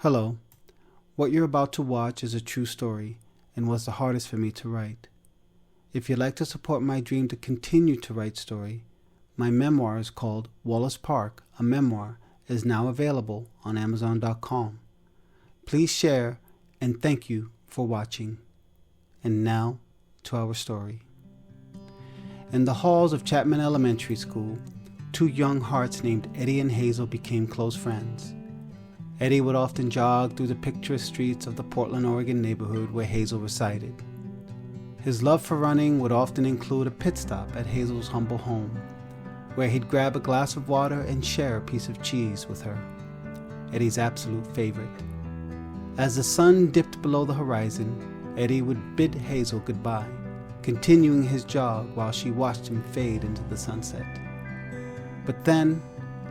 Hello. What you're about to watch is a true story and was the hardest for me to write. If you'd like to support my dream to continue to write story, my memoir is called Wallace Park, a Memoir, is now available on Amazon.com. Please share and thank you for watching. And now to our story. In the halls of Chapman Elementary School, two young hearts named Eddie and Hazel became close friends. Eddie would often jog through the picturesque streets of the Portland, Oregon neighborhood where Hazel resided. His love for running would often include a pit stop at Hazel's humble home, where he'd grab a glass of water and share a piece of cheese with her, Eddie's absolute favorite. As the sun dipped below the horizon, Eddie would bid Hazel goodbye, continuing his jog while she watched him fade into the sunset. But then,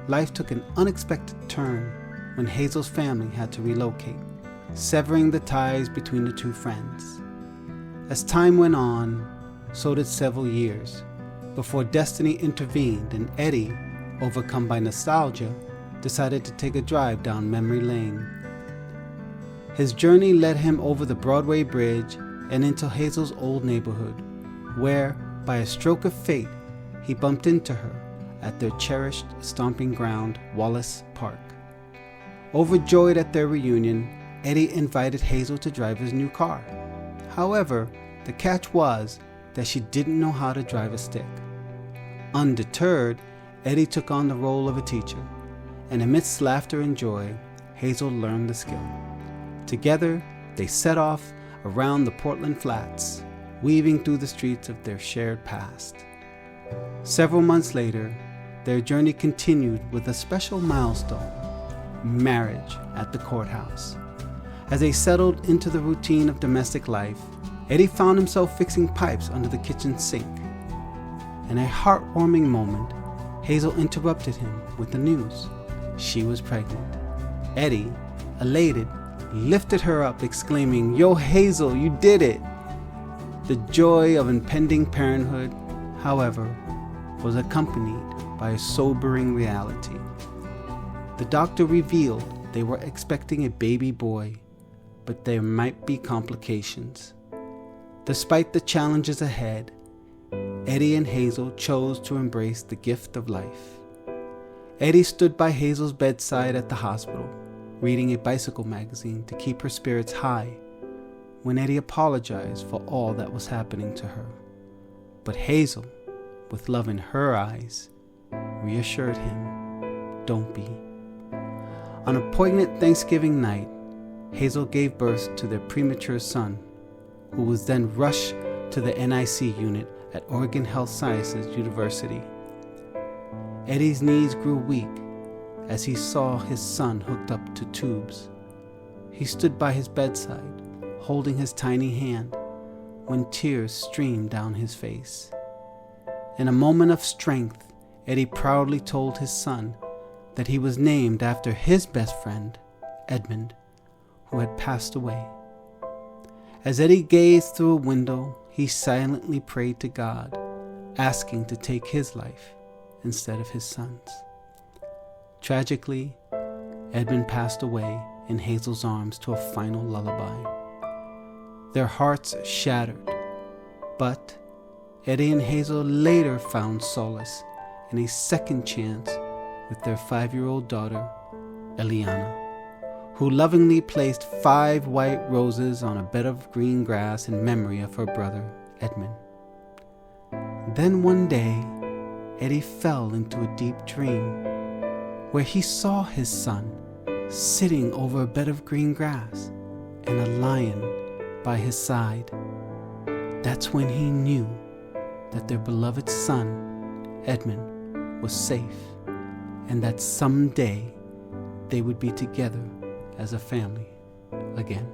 life took an unexpected turn when Hazel's family had to relocate, severing the ties between the two friends. As time went on, so did several years, before destiny intervened and Eddie, overcome by nostalgia, decided to take a drive down memory lane. His journey led him over the Broadway Bridge and into Hazel's old neighborhood, where, by a stroke of fate, he bumped into her at their cherished stomping ground, Wallace Park. Overjoyed at their reunion, Eddie invited Hazel to drive his new car. However, the catch was that she didn't know how to drive a stick. Undeterred, Eddie took on the role of a teacher, and amidst laughter and joy, Hazel learned the skill. Together, they set off around the Portland Flats, weaving through the streets of their shared past. Several months later, their journey continued with a special milestone: marriage at the courthouse. As they settled into the routine of domestic life, Eddie found himself fixing pipes under the kitchen sink. In a heartwarming moment, Hazel interrupted him with the news. She was pregnant. Eddie, elated, lifted her up, exclaiming, "Yo, Hazel, you did it!" The joy of impending parenthood, however, was accompanied by a sobering reality. The doctor revealed they were expecting a baby boy, but there might be complications. Despite the challenges ahead, Eddie and Hazel chose to embrace the gift of life. Eddie stood by Hazel's bedside at the hospital, reading a bicycle magazine to keep her spirits high, when Eddie apologized for all that was happening to her. But Hazel, with love in her eyes, reassured him, "Don't be." On a poignant Thanksgiving night, Hazel gave birth to their premature son, who was then rushed to the NIC unit at Oregon Health Sciences University. Eddie's knees grew weak as he saw his son hooked up to tubes. He stood by his bedside, holding his tiny hand, when tears streamed down his face. In a moment of strength, Eddie proudly told his son that he was named after his best friend, Edmund, who had passed away. As Eddie gazed through a window, he silently prayed to God, asking to take his life instead of his son's. Tragically, Edmund passed away in Hazel's arms to a final lullaby. Their hearts shattered, but Eddie and Hazel later found solace in a second chance with their 5-year-old daughter, Eliana, who lovingly placed 5 white roses on a bed of green grass in memory of her brother, Edmund. Then one day, Eddie fell into a deep dream where he saw his son sitting over a bed of green grass and a lion by his side. That's when he knew that their beloved son, Edmund, was safe, and that someday they would be together as a family again.